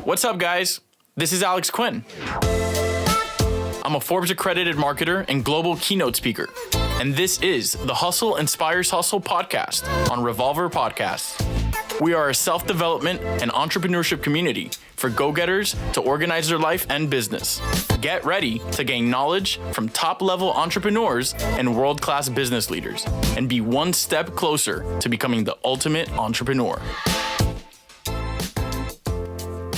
What's up, guys? This is Alex Quin. I'm a Forbes accredited marketer and global keynote speaker. And this is the Hustle Inspires Hustle podcast on Revolver Podcasts. We are a self-development and entrepreneurship community for go-getters to organize their life and business. Get ready to gain knowledge from top-level entrepreneurs and world-class business leaders and be one step closer to becoming the ultimate entrepreneur.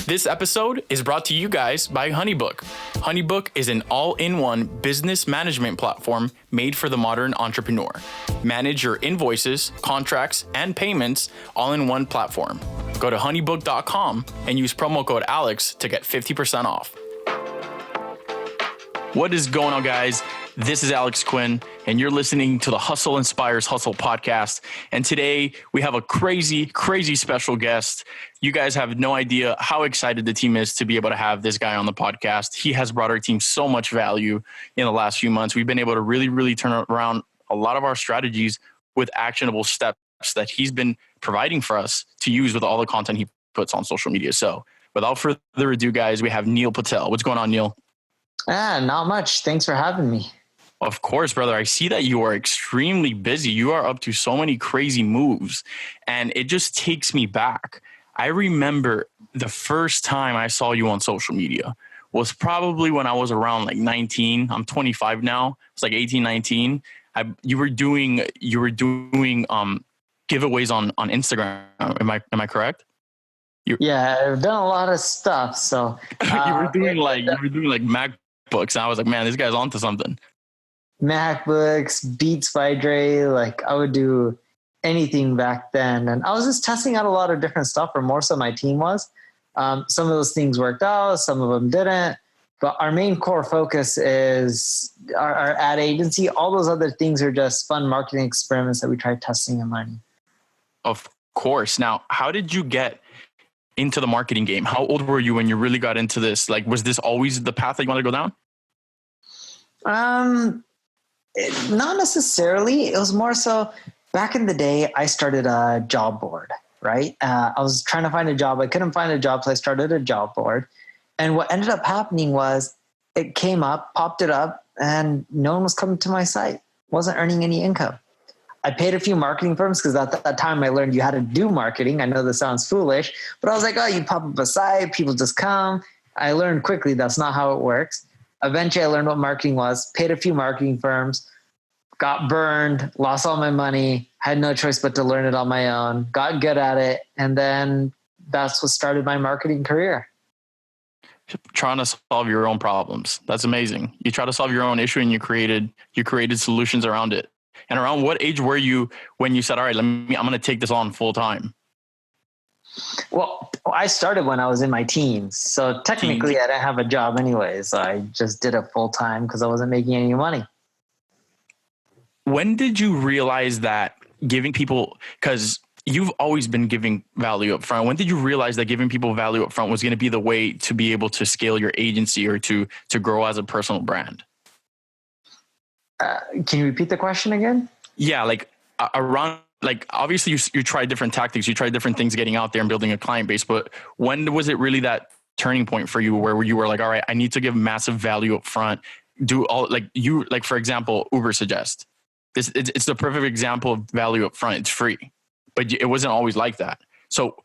This episode is brought to you guys by HoneyBook. HoneyBook is an all-in-one business management platform made for the modern entrepreneur. Manage your invoices, contracts, and payments all in one platform. Go to honeybook.com and use promo code ALEX to get 50% off. What is going on, guys? This is Alex Quin, and you're listening to the Hustle Inspires Hustle podcast. And today we have a crazy special guest. You guys have no idea how excited the team is to be able to have this guy on the podcast. He has brought our team so much value in the last few months. We've been able to really turn around a lot of our strategies with actionable steps that he's been providing for us to use with all the content he puts on social media. So without further ado, guys, we have Neil Patel. What's going on, Neil? Not much. Thanks for having me. Of course, brother. I see that you are extremely busy. You are up to so many crazy moves, and it just takes me back. I remember the first time I saw you on social media was probably when I was around like 19. I'm 25 now. It's like 18, 19. You were doing giveaways on Instagram. Am I correct? Yeah, I've done a lot of stuff. So you were doing like MacBooks. And I was like, man, this guy's onto something. MacBooks, Beats by Dre, like I would do anything back then. And I was just testing out a lot of different stuff, or more so my team was. Some of those things worked out, some of them didn't. But our main core focus is our ad agency. All those other things are just fun marketing experiments that we tried testing and learning. Of course. Now, how did you get into the marketing game? How old were you when you really got into this? Like, was this always the path that you wanted to go down? Not necessarily. It was more so back in the day, I started a job board, right? I was trying to find a job. I couldn't find a job, so I started a job board. And what ended up happening was it came up, popped it up, and no one was coming to my site. Wasn't earning any income. I paid a few marketing firms because at that time I learned you had to do marketing. I know this sounds foolish, but I was like, oh, you pop up a site, people just come. I learned quickly that's not how it works. Eventually, I learned what marketing was, paid a few marketing firms, got burned, lost all my money, had no choice but to learn it on my own, got good at it, and then that's what started my marketing career. Trying to solve your own problems. That's amazing. You try to solve your own issue and you created solutions around it. And around what age were you when you said, all right, I'm going to take this on full time? Well, I started when I was in my teens. So technically I didn't have a job anyway. So I just did it full time because I wasn't making any money. When did you realize that giving people, because you've always been giving value up front. When did you realize that giving people value up front was going to be the way to be able to scale your agency or to grow as a personal brand? Can you repeat the question again? Yeah, like around, like obviously you tried different tactics, you tried different things getting out there and building a client base, but when was it really that turning point for you where you were like, all right, I need to give massive value up front, do all like for example, Ubersuggest. It's the perfect example of value up front. It's free, but it wasn't always like that. So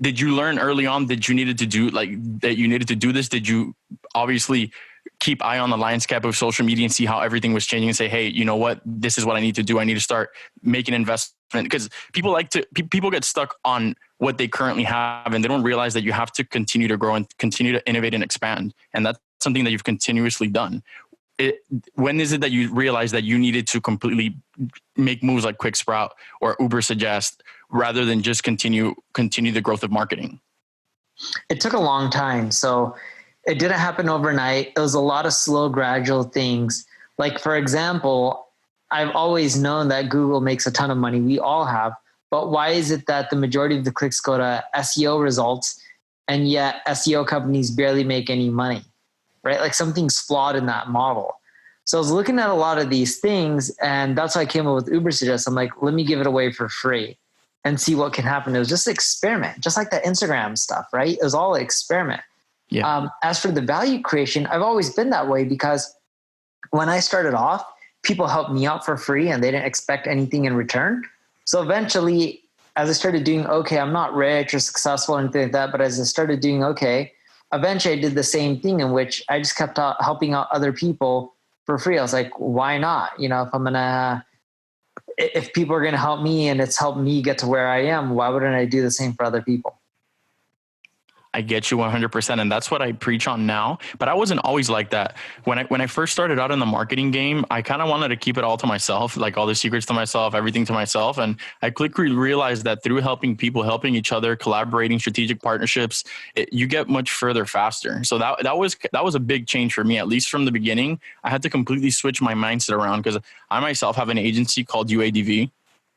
did you learn early on that you needed to do this? Did you obviously keep eye on the landscape of social media and see how everything was changing and say, hey, you know what? This is what I need to do. I need to start making investment, because people get stuck on what they currently have and they don't realize that you have to continue to grow and continue to innovate and expand. And that's something that you've continuously done. When is it that you realized that you needed to completely make moves like Quicksprout or Ubersuggest rather than just continue the growth of marketing? It took a long time. So it didn't happen overnight. It was a lot of slow, gradual things. Like, for example, I've always known that Google makes a ton of money. We all have. But why is it that the majority of the clicks go to SEO results and yet SEO companies barely make any money, right? Like something's flawed in that model. So I was looking at a lot of these things, and that's why I came up with Ubersuggest. I'm like, let me give it away for free. and see what can happen. It was just experiment, just like that Instagram stuff, right? It was all experiment. Yeah. As for the value creation, I've always been that way because when I started off, people helped me out for free and they didn't expect anything in return. So eventually, as I started doing okay, I'm not rich or successful or anything like that, but as I started doing okay, eventually I did the same thing in which I just kept helping out other people for free. I was like, why not? If people are going to help me and it's helped me get to where I am, why wouldn't I do the same for other people? I get you 100%. And that's what I preach on now. But I wasn't always like that. When I first started out in the marketing game, I kind of wanted to keep it all to myself, like all the secrets to myself, everything to myself. And I quickly realized that through helping people, helping each other, collaborating, strategic partnerships, you get much further faster. So that was a big change for me, at least from the beginning. I had to completely switch my mindset around because I myself have an agency called UADV.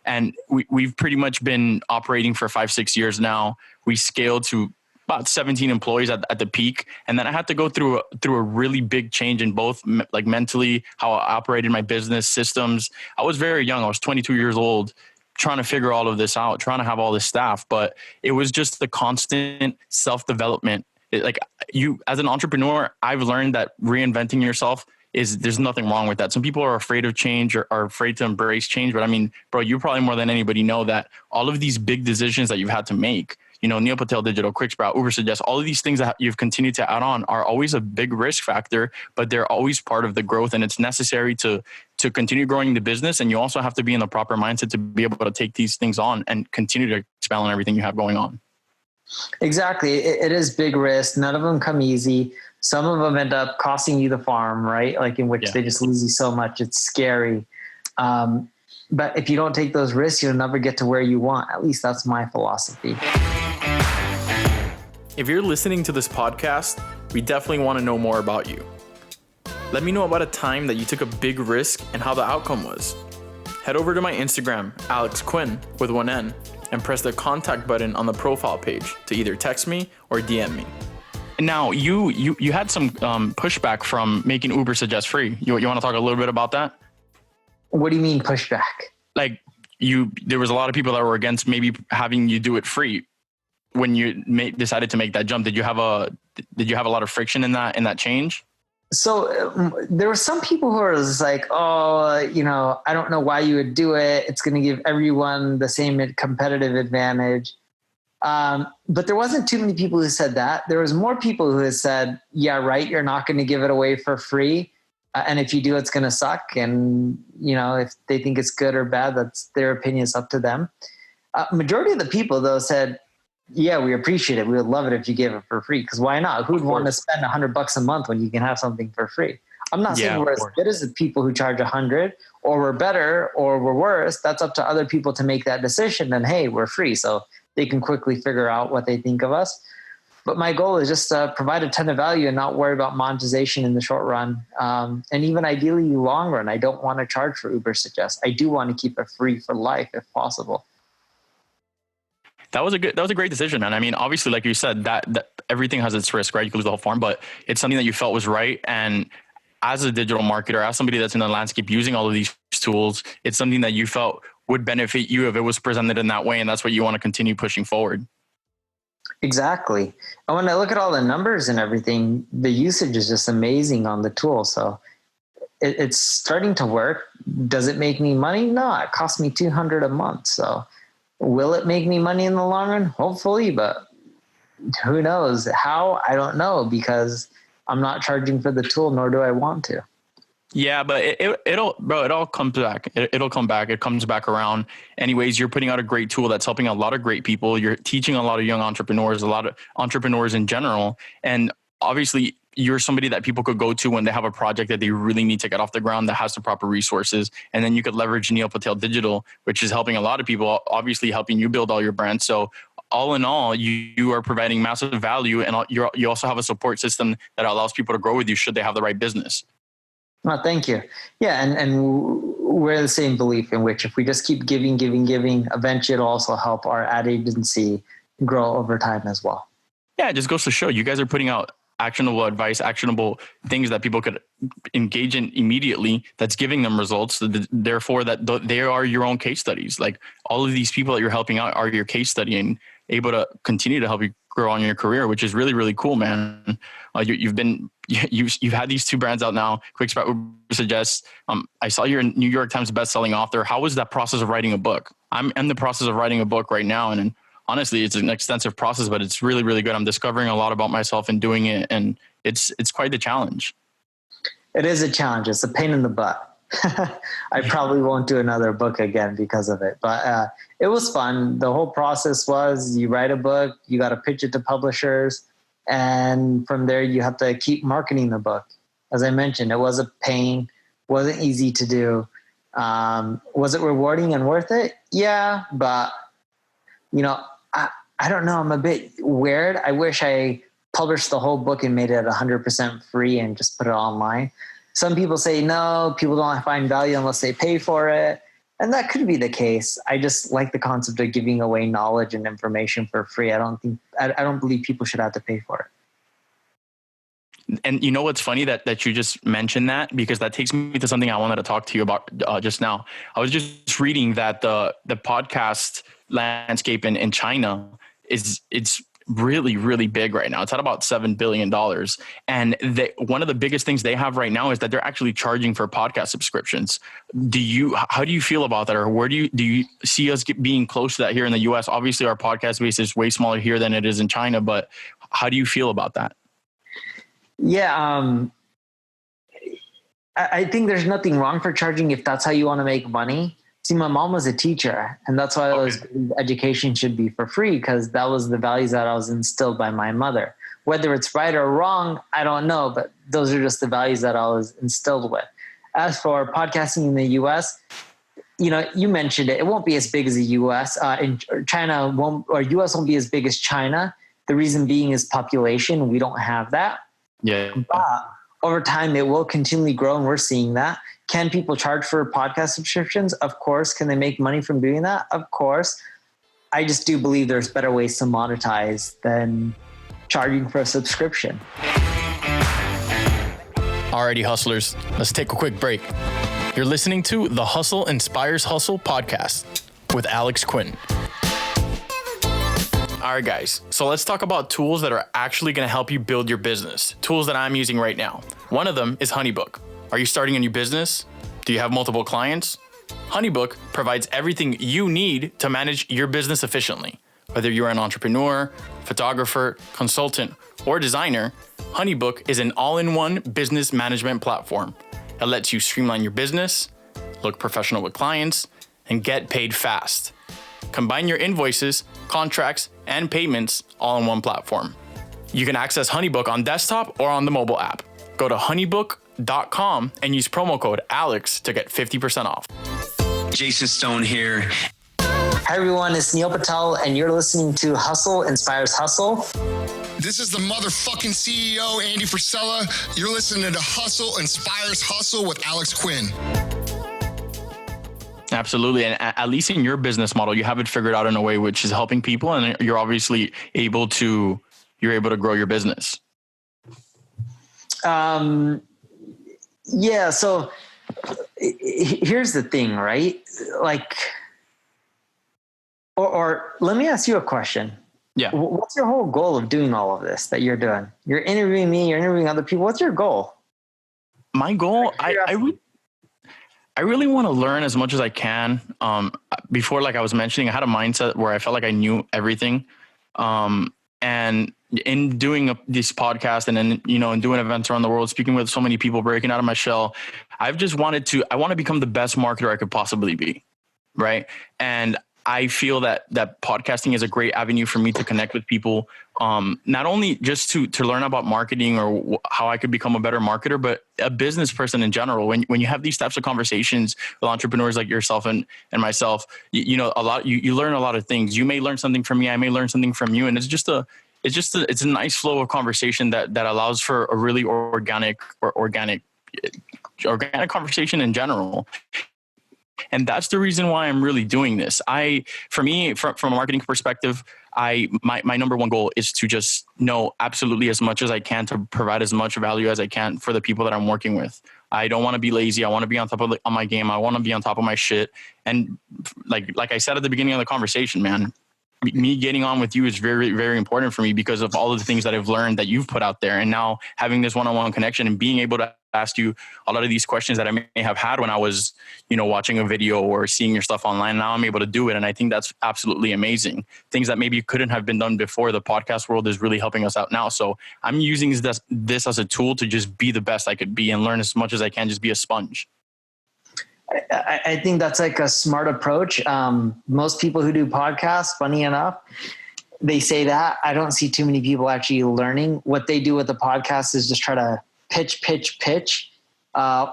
And we've pretty much been operating for 5-6 years now. We scaled to about 17 employees at the peak. And then I had to go through a really big change in both like mentally, how I operated my business systems. I was very young. I was 22 years old, trying to figure all of this out, trying to have all this staff, but it was just the constant self-development. Like you, as an entrepreneur, I've learned that reinventing yourself there's nothing wrong with that. Some people are afraid of change or are afraid to embrace change. But I mean, bro, you probably more than anybody know that all of these big decisions that you've had to make, Neil Patel Digital, Quicksprout, Ubersuggest, all of these things that you've continued to add on are always a big risk factor, but they're always part of the growth. And it's necessary to continue growing the business. And you also have to be in the proper mindset to be able to take these things on and continue to expand on everything you have going on. Exactly. It is big risk. None of them come easy. Some of them end up costing you the farm, right? Like in which they just lose you so much. It's scary. But if you don't take those risks, you'll never get to where you want. At least that's my philosophy. If you're listening to this podcast, we definitely want to know more about you. Let me know about a time that you took a big risk and how the outcome was. Head over to my Instagram, Alex Quin with one N, and press the contact button on the profile page to either text me or DM me. Now, you had some pushback from making Ubersuggest free. You want to talk a little bit about that? What do you mean pushback? Like there was a lot of people that were against maybe having you do it free. When you decided to make that jump, did you have a lot of friction in that change? So there were some people who were just like, I don't know why you would do it. It's going to give everyone the same competitive advantage. But there wasn't too many people who said that. There was more people who had said, yeah, right, you're not going to give it away for free. And if you do, it's going to suck. And, if they think it's good or bad, that's their opinion. It's up to them. Majority of the people, though, said, yeah, we appreciate it. We would love it if you gave it for free. Because why not? Who'd want to spend $100 a month when you can have something for free? I'm not saying we're as good as the people who charge $100, or we're better, or we're worse. That's up to other people to make that decision. And hey, we're free, so they can quickly figure out what they think of us. But my goal is just to provide a ton of value and not worry about monetization in the short run. And even ideally long run, I don't want to charge for Ubersuggest. I do want to keep it free for life if possible. That was a great decision, man. I mean, obviously, like you said, that everything has its risk, right? You can lose the whole farm, but it's something that you felt was right. And as a digital marketer, as somebody that's in the landscape using all of these tools, it's something that you felt would benefit you if it was presented in that way. And that's what you want to continue pushing forward. Exactly. And when I look at all the numbers and everything, the usage is just amazing on the tool. So it's starting to work. Does it make me money? No, it costs me $200 a month. So will it make me money in the long run? Hopefully, but who knows how? I don't know, because I'm not charging for the tool, nor do I want to. Yeah, but it all comes back. It'll come back. It comes back around. Anyways, you're putting out a great tool that's helping a lot of great people. You're teaching a lot of young entrepreneurs, a lot of entrepreneurs in general. And obviously, you're somebody that people could go to when they have a project that they really need to get off the ground that has the proper resources. And then you could leverage Neil Patel Digital, which is helping a lot of people, obviously helping you build all your brands. So all in all, you are providing massive value, and you also have a support system that allows people to grow with you should they have the right business. Oh, thank you. Yeah. And we're the same belief in which if we just keep giving, eventually it'll also help our ad agency grow over time as well. Yeah, it just goes to show you guys are putting out actionable advice, actionable things that people could engage in immediately, that's giving them results. Therefore, they are your own case studies. Like all of these people that you're helping out are your case study and able to continue to help you grow on your career, which is really, really cool, man. You've had these 2 brands out now, Quicksprout Ubersuggest. I saw you're a New York Times bestselling author. How was that process of writing a book? I'm in the process of writing a book right now, and honestly, it's an extensive process, but it's really, really good. I'm discovering a lot about myself and doing it, and it's quite the challenge. It is a challenge. It's a pain in the butt. I probably won't do another book again because of it, but it was fun. The whole process was you write a book, you got to pitch it to publishers, and from there you have to keep marketing the book. As I mentioned, it was a pain, wasn't easy to do. Was it rewarding and worth it? Yeah, but I don't know. I'm a bit weird. I wish I published the whole book and made it 100% free and just put it online. Some people say, no, people don't find value unless they pay for it. And that could be the case. I just like the concept of giving away knowledge and information for free. I don't believe people should have to pay for it. And you know what's funny that you just mentioned that, because that takes me to something I wanted to talk to you about just now. I was just reading that the podcast landscape in China it's really, really big right now. It's at about $7 billion. And one of the biggest things they have right now is that they're actually charging for podcast subscriptions. How do you feel about that? Or where do you see us being close to that here in the US? Obviously our podcast base is way smaller here than it is in China, but how do you feel about that? Yeah. I think there's nothing wrong for charging if that's how you want to make money. See, my mom was a teacher, and that's why education should be for free, because that was the values that I was instilled by my mother. Whether it's right or wrong, I don't know, but those are just the values that I was instilled with. As for podcasting in the US, you mentioned it won't be as big as the US. In China US won't be as big as China. The reason being is population. We don't have that. Yeah. But over time, it will continually grow, and we're seeing that. Can people charge for podcast subscriptions? Of course. Can they make money from doing that? Of course. I just do believe there's better ways to monetize than charging for a subscription. Alrighty, hustlers, let's take a quick break. You're listening to the Hustle Inspires Hustle podcast with Alex Quin. All right, guys. So let's talk about tools that are actually going to help you build your business. Tools that I'm using right now. One of them is HoneyBook. Are you starting a new business? Do you have multiple clients? HoneyBook provides everything you need to manage your business efficiently. Whether you're an entrepreneur, photographer, consultant, or designer, HoneyBook is an all-in-one business management platform that lets you streamline your business, look professional with clients, and get paid fast. Combine your invoices, contracts, and payments all in one platform. You can access HoneyBook on desktop or on the mobile app. Go to honeybook.com and use promo code ALEX to get 50% off. Jason Stone here. Hi, everyone. It's Neil Patel, and you're listening to Hustle Inspires Hustle. This is the motherfucking CEO, Andy Frisella. You're listening to Hustle Inspires Hustle with Alex Quin. Absolutely. And at least in your business model, you have it figured out in a way which is helping people, and you're obviously able to grow your business. Yeah. So here's the thing, right? Like, or let me ask you a question. Yeah. What's your whole goal of doing all of this that you're doing? You're interviewing me, you're interviewing other people. What's your goal? My goal, I really want to learn as much as I can. Before, like I was mentioning, I had a mindset where I felt like I knew everything. And in doing this podcast and then, and doing events around the world, speaking with so many people, breaking out of my shell, I want to become the best marketer I could possibly be. Right. And I feel that podcasting is a great avenue for me to connect with people, not only just to learn about marketing or how I could become a better marketer, but a business person in general. When you have these types of conversations with entrepreneurs like yourself and myself, you learn a lot of things. You may learn something from me. I may learn something from you. And it's a nice flow of conversation that allows for a really organic conversation in general. And that's the reason why I'm really doing this. From a marketing perspective, my number one goal is to just know absolutely as much as I can to provide as much value as I can for the people that I'm working with. I don't want to be lazy. I want to be on top of on my game. I want to be on top of my shit. And like I said at the beginning of the conversation, man, me getting on with you is very, very important for me because of all of the things that I've learned that you've put out there. And now having this one-on-one connection and being able to ask you a lot of these questions that I may have had when I was, watching a video or seeing your stuff online. Now I'm able to do it. And I think that's absolutely amazing. Things that maybe couldn't have been done before. The podcast world is really helping us out now. So I'm using this as a tool to just be the best I could be and learn as much as I can, just be a sponge. I think that's like a smart approach. Most people who do podcasts, funny enough, they say that. I don't see too many people actually learning. What they do with the podcast is just try to pitch,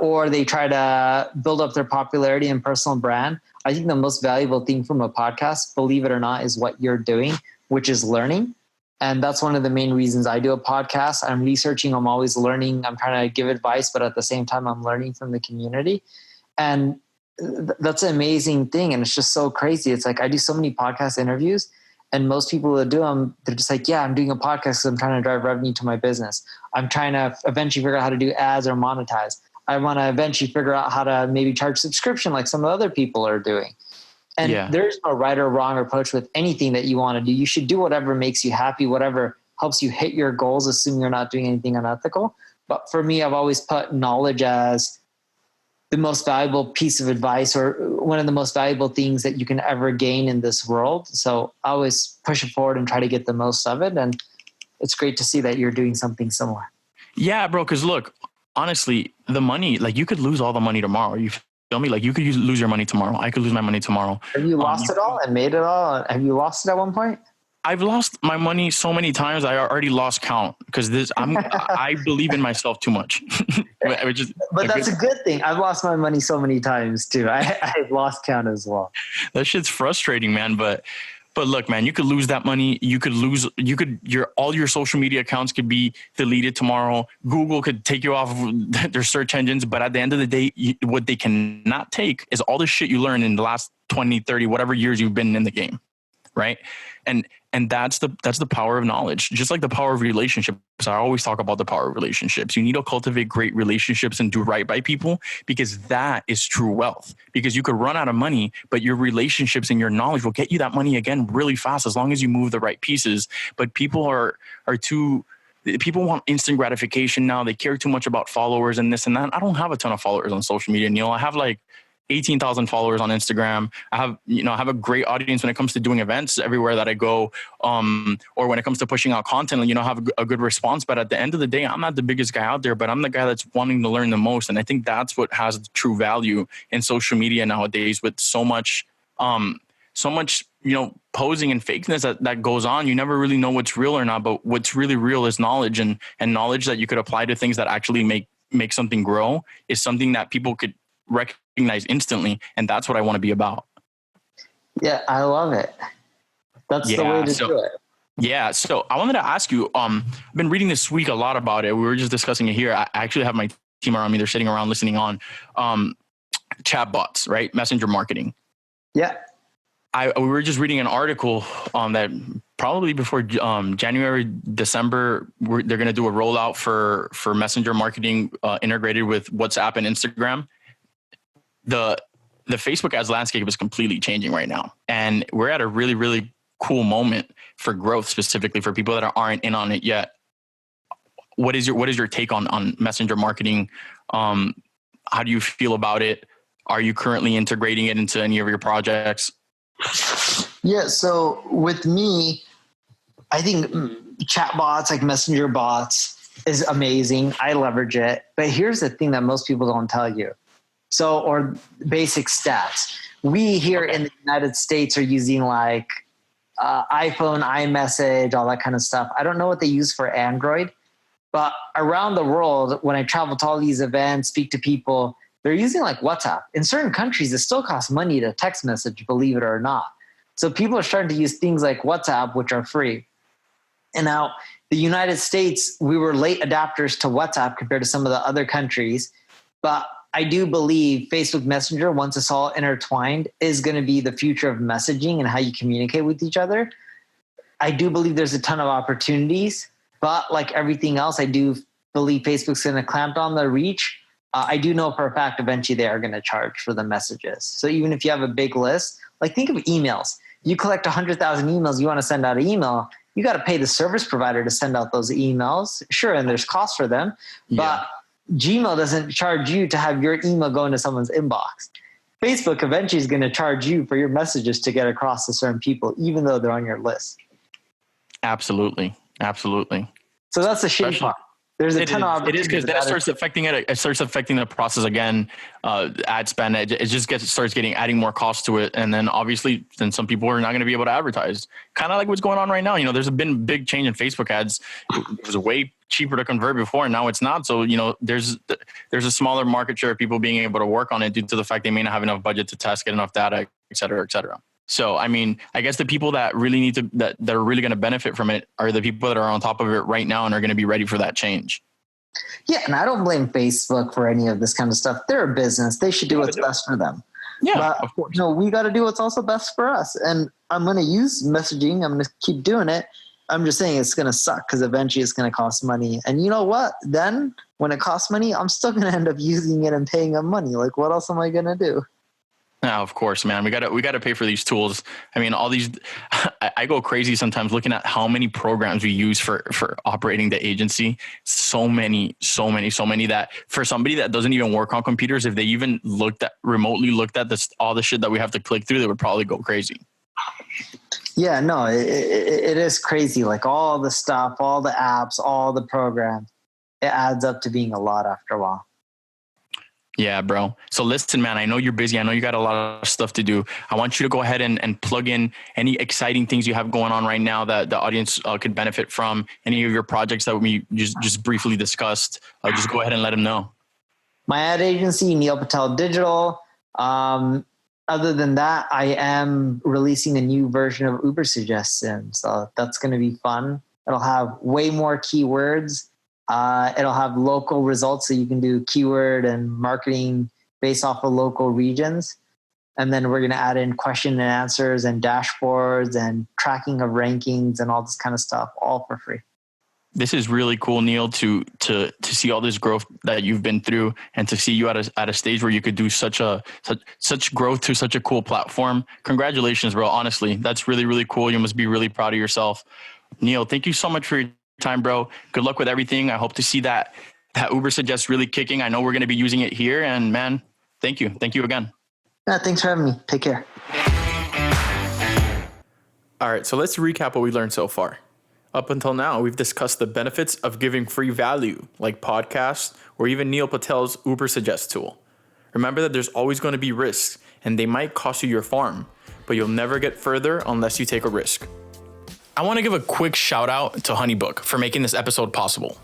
or they try to build up their popularity and personal brand. I think the most valuable thing from a podcast, believe it or not, is what you're doing, which is learning. And that's one of the main reasons I do a podcast. I'm researching, I'm always learning. I'm trying to give advice, but at the same time, I'm learning from the community. And that's an amazing thing. And it's just so crazy. It's like, I do so many podcast interviews and most people that do them, they're just like, yeah, I'm doing a podcast because I'm trying to drive revenue to my business. I'm trying to eventually figure out how to do ads or monetize. I want to eventually figure out how to maybe charge subscription like some of the other people are doing. And there's no right or wrong approach with anything that you want to do. You should do whatever makes you happy, whatever helps you hit your goals, assuming you're not doing anything unethical. But for me, I've always put knowledge as the most valuable piece of advice or one of the most valuable things that you can ever gain in this world. So I always push it forward and try to get the most of it. And it's great to see that you're doing something similar. Yeah, bro. Cause look, honestly, the money, like you could lose all the money tomorrow. You feel me? Like you could lose your money tomorrow. I could lose my money tomorrow. Have you lost it all and made it all? Have you lost it at one point? I've lost my money so many times. I already lost count because I believe in myself too much. But that's a good thing. I've lost my money so many times too. I've lost count as well. That shit's frustrating, man. But look, man, you could lose that money. All your social media accounts could be deleted tomorrow. Google could take you off of their search engines. But at the end of the day, what they cannot take is all the shit you learned in the last 20, 30, whatever years you've been in the game. Right. And that's the power of knowledge, just like the power of relationships. I always talk about the power of relationships. You need to cultivate great relationships and do right by people because that is true wealth. Because you could run out of money, but your relationships and your knowledge will get you that money again really fast as long as you move the right pieces. But people people want instant gratification now. They care too much about followers and this and that. I don't have a ton of followers on social media, Neil. I have like 18,000 followers on Instagram. I have a great audience when it comes to doing events everywhere that I go, or when it comes to pushing out content, I have a good response. But at the end of the day, I'm not the biggest guy out there, but I'm the guy that's wanting to learn the most. And I think that's what has the true value in social media nowadays with so much, posing and fakeness that goes on. You never really know what's real or not, but what's really real is knowledge and knowledge that you could apply to things that actually make something grow is something that people could recognize instantly. And that's what I want to be about. Yeah, I love it. That's the way to do it. Yeah. So I wanted to ask you, I've been reading this week a lot about it. We were just discussing it here. I actually have my team around me. They're sitting around listening on chatbots, right? Messenger marketing. Yeah. We were just reading an article that probably before January, December, they're going to do a rollout for messenger marketing integrated with WhatsApp and Instagram. The Facebook ads landscape is completely changing right now. And we're at a really, really cool moment for growth, specifically for people that aren't in on it yet. What is your take on messenger marketing? How do you feel about it? Are you currently integrating it into any of your projects? Yeah. So with me, I think chatbots, like messenger bots, is amazing. I leverage it. But here's the thing that most people don't tell you. Or basic stats. We here in the United States are using like iPhone, iMessage, all that kind of stuff. I don't know what they use for Android, but around the world, when I travel to all these events, speak to people, they're using like WhatsApp. In certain countries, it still costs money to text message, believe it or not. So people are starting to use things like WhatsApp, which are free. And now the United States, we were late adapters to WhatsApp compared to some of the other countries. But I do believe Facebook Messenger, once it's all intertwined, is going to be the future of messaging and how you communicate with each other. I do believe there's a ton of opportunities, but like everything else, I do believe Facebook's going to clamp down the reach. I do know for a fact eventually they are going to charge for the messages. So even if you have a big list, like think of emails. You collect 100,000 emails, you want to send out an email, you got to pay the service provider to send out those emails. Sure, and there's costs for them, but Gmail doesn't charge you to have your email go into someone's inbox. Facebook eventually is going to charge you for your messages to get across to certain people, even though they're on your list. Absolutely. Absolutely. So that's the shitty part. There's a ton of opportunities. It is because that starts affecting it. It starts affecting the process again. Ad spend. It just starts adding more cost to it, and then obviously, then some people are not going to be able to advertise. Kind of like what's going on right now. There's been a big change in Facebook ads. It was way cheaper to convert before, and now it's not. So there's a smaller market share of people being able to work on it due to the fact they may not have enough budget to test, get enough data, et cetera, et cetera. So, I mean, I guess the people that really need to, that are really going to benefit from it are the people that are on top of it right now and are going to be ready for that change. Yeah. And I don't blame Facebook for any of this kind of stuff. They're a business. They should do what's best for them. Yeah, but, of course. We got to do what's also best for us. And I'm going to use messaging. I'm going to keep doing it. I'm just saying it's going to suck because eventually it's going to cost money. And you know what? Then when it costs money, I'm still going to end up using it and paying them money. Like, what else am I going to do? No, of course, man. We gotta pay for these tools. I mean, all these, I go crazy sometimes looking at how many programs we use for operating the agency. So many that for somebody that doesn't even work on computers, if they even remotely looked at this, all the shit that we have to click through, they would probably go crazy. Yeah, no, it is crazy. Like all the stuff, all the apps, all the programs, it adds up to being a lot after a while. Yeah, bro. So listen, man, I know you're busy. I know you got a lot of stuff to do. I want you to go ahead and plug in any exciting things you have going on right now that the audience could benefit from. Any of your projects that we just briefly discussed. Just go ahead and let them know. My ad agency, Neil Patel Digital. Other than that, I am releasing a new version of Ubersuggest soon. So that's going to be fun. It'll have way more keywords. It'll have local results, so you can do keyword and marketing based off of local regions. And then we're going to add in question and answers and dashboards and tracking of rankings and all this kind of stuff, all for free. This is really cool, Neil, to see all this growth that you've been through and to see you at a stage where you could do such growth to such a cool platform. Congratulations, bro. Honestly, that's really, really cool. You must be really proud of yourself. Neil, thank you so much for your time, bro. Good luck with everything. I hope to see that Ubersuggest really kicking. I know we're going to be using it here, and man, thank you. Thank you again. Yeah, thanks for having me. Take care. All right. So let's recap what we learned so far. Up until now, we've discussed the benefits of giving free value like podcasts or even Neil Patel's Ubersuggest tool. Remember that there's always going to be risks and they might cost you your farm, but you'll never get further unless you take a risk. I want to give a quick shout out to HoneyBook for making this episode possible.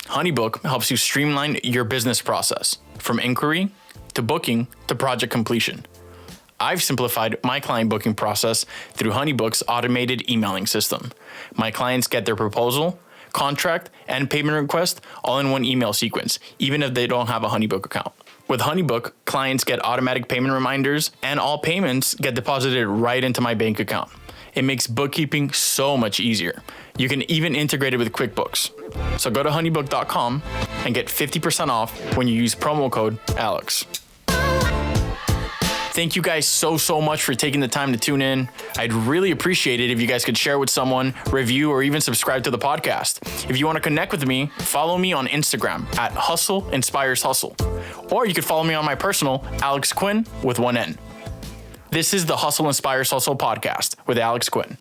HoneyBook helps you streamline your business process from inquiry to booking to project completion. I've simplified my client booking process through HoneyBook's automated emailing system. My clients get their proposal, contract, and payment request all in one email sequence, even if they don't have a HoneyBook account. With HoneyBook, clients get automatic payment reminders, and all payments get deposited right into my bank account. It makes bookkeeping so much easier. You can even integrate it with QuickBooks. So go to honeybook.com and get 50% off when you use promo code ALEX. Thank you guys so much for taking the time to tune in. I'd really appreciate it if you guys could share with someone, review, or even subscribe to the podcast. If you want to connect with me, follow me on Instagram at Hustle Inspires Hustle. Or you could follow me on my personal, Alex Quin with one N. This is the Hustle Inspires Hustle podcast with Alex Quin.